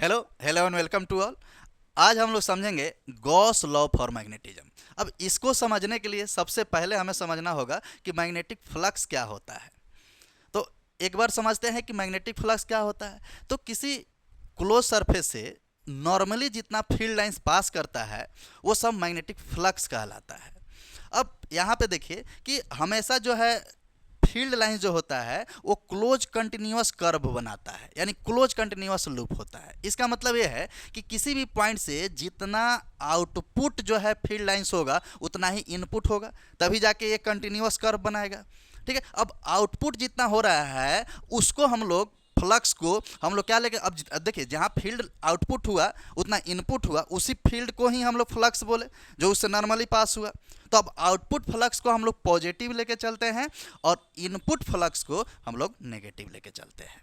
Hello hello and welcome to all. आज हम लोग समझेंगे गॉस लॉ फॉर मैग्नेटिज्म। अब इसको समझने के लिए सबसे पहले हमें समझना होगा कि मैग्नेटिक फ्लक्स क्या होता है। तो एक बार समझते हैं कि मैग्नेटिक फ्लक्स क्या होता है। तो किसी क्लोज सरफेस से नॉर्मली जितना फील्ड लाइंस पास करता है वो सब मैग्नेटिक फ्लक्स कहलाता है। अब यहाँ पे देखिए कि हमेशा जो है फील्ड लाइन जो होता है वो क्लोज कंटिन्यूअस कर्व बनाता है, यानी क्लोज कंटिन्यूअस लूप होता है। इसका मतलब ये है कि किसी भी पॉइंट से जितना आउटपुट जो है फील्ड लाइंस होगा उतना ही इनपुट होगा, तभी जाके ये कंटिन्यूअस कर्व बनाएगा। ठीक है, अब आउटपुट जितना हो रहा है उसको हम लोग फ्लक्स को हम लोग क्या लेके, अब देखिए जहाँ फील्ड आउटपुट हुआ उतना इनपुट हुआ, उसी फील्ड को ही हम लोग फ्लक्स बोले जो उससे नॉर्मली पास हुआ। तो अब आउटपुट फ्लक्स को हम लोग पॉजिटिव लेके चलते हैं और इनपुट फ्लक्स को हम लोग नेगेटिव लेके चलते हैं।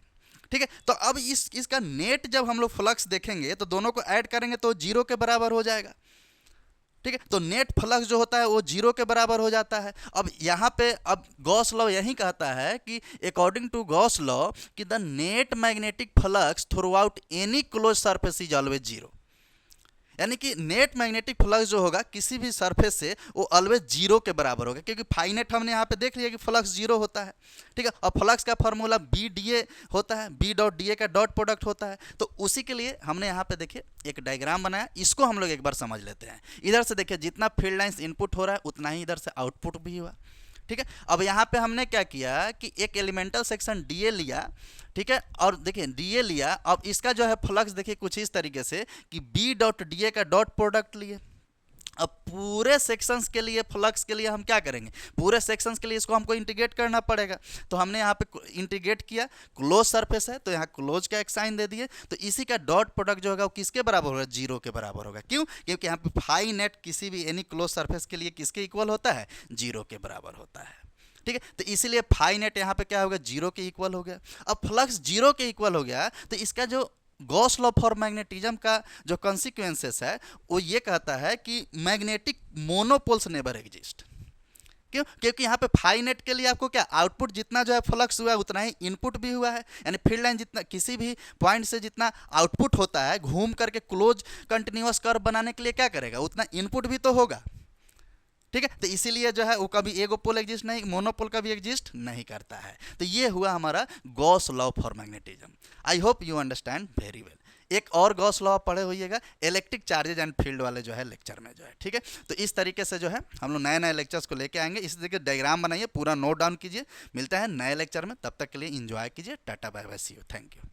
ठीक है, तो अब इसका नेट जब हम लोग फ्लक्स देखेंगे तो दोनों को ऐड करेंगे तो जीरो के बराबर हो जाएगा। ठीक है, तो नेट फ्लक्स जो होता है वो जीरो के बराबर हो जाता है। अब यहाँ पे अब गॉस लॉ यही कहता है कि अकॉर्डिंग टू गॉस लॉ कि the net magnetic flux through out any close surface is always zero, यानी कि नेट मैग्नेटिक फ्लक्स जो होगा किसी भी सरफेस से वो ऑलवेज जीरो के बराबर होगा, क्योंकि फाइनेट हमने यहाँ पे देख लिया कि फ्लक्स जीरो होता है। ठीक है, और फ्लक्स का फॉर्मूला बी डी ए होता है, बी डॉट डी ए का डॉट प्रोडक्ट होता है। तो उसी के लिए हमने यहाँ पे देखिए एक डायग्राम बनाया, इसको हम लोग एक बार समझ लेते हैं। इधर से देखिए जितना फील्ड लाइंस इनपुट हो रहा है उतना ही इधर से आउटपुट भी हुआ। ठीक है, अब यहाँ पे हमने क्या किया कि एक एलिमेंटल सेक्शन डीए लिया। ठीक है, और देखिए डीए लिया, अब इसका जो है फ्लक्स देखिए कुछ इस तरीके से कि बी डॉट डीए का डॉट प्रोडक्ट लिए। अब पूरे सेक्शंस के लिए फ्लक्स के लिए हम क्या करेंगे, पूरे सेक्शंस के लिए इसको हमको इंटीग्रेट करना पड़ेगा। तो हमने यहाँ पे इंटीग्रेट किया, क्लोज सरफेस है तो यहाँ क्लोज का एक साइन दे दिए, तो इसी का डॉट प्रोडक्ट जो होगा वो किसके बराबर होगा, जीरो के बराबर होगा। क्यों, क्योंकि यहाँ पे फाई नेट किसी भी एनी क्लोज सरफेस के लिए किसके इक्वल होता है, जीरो के बराबर होता है। ठीक है, तो इसीलिए फाई नेट यहाँ पे क्या होगा, जीरो के इक्वल हो गया। अब फ्लक्स जीरो के इक्वल हो गया तो इसका जो गॉस लॉ फॉर मैग्नेटिज्म का जो कॉन्सिक्वेंसेस है वो ये कहता है कि मैग्नेटिक मोनोपोल्स नेवर एग्जिस्ट। क्यों, क्योंकि यहाँ पे फाई नेट के लिए आपको क्या आउटपुट जितना जो है फ्लक्स हुआ है उतना ही इनपुट भी हुआ है, यानी फील्ड लाइन जितना किसी भी पॉइंट से जितना आउटपुट होता है घूम करके क्लोज कंटिन्यूअस कर्व बनाने के लिए क्या करेगा, उतना इनपुट भी तो होगा। ठीक है, तो इसीलिए जो है वो कभी एगो पोल एग्जिस्ट नहीं, मोनोपोल का भी एग्जिस्ट नहीं करता है। तो ये हुआ हमारा Gauss law for magnetism. I hope you understand very well. एक और गॉस लॉ पढ़े होइएगा इलेक्ट्रिक चार्जेज एंड फील्ड वाले जो है लेक्चर में जो है। ठीक है, तो इस तरीके से जो है हम लोग नए नए लेक्चर्स को लेके आएंगे। इस तरीके डायग्राम बनाइए, पूरा नोट डाउन कीजिए। मिलता है नए लेक्चर में, तब तक के लिए इंजॉय कीजिए। Tata bye bye, see you, thank you.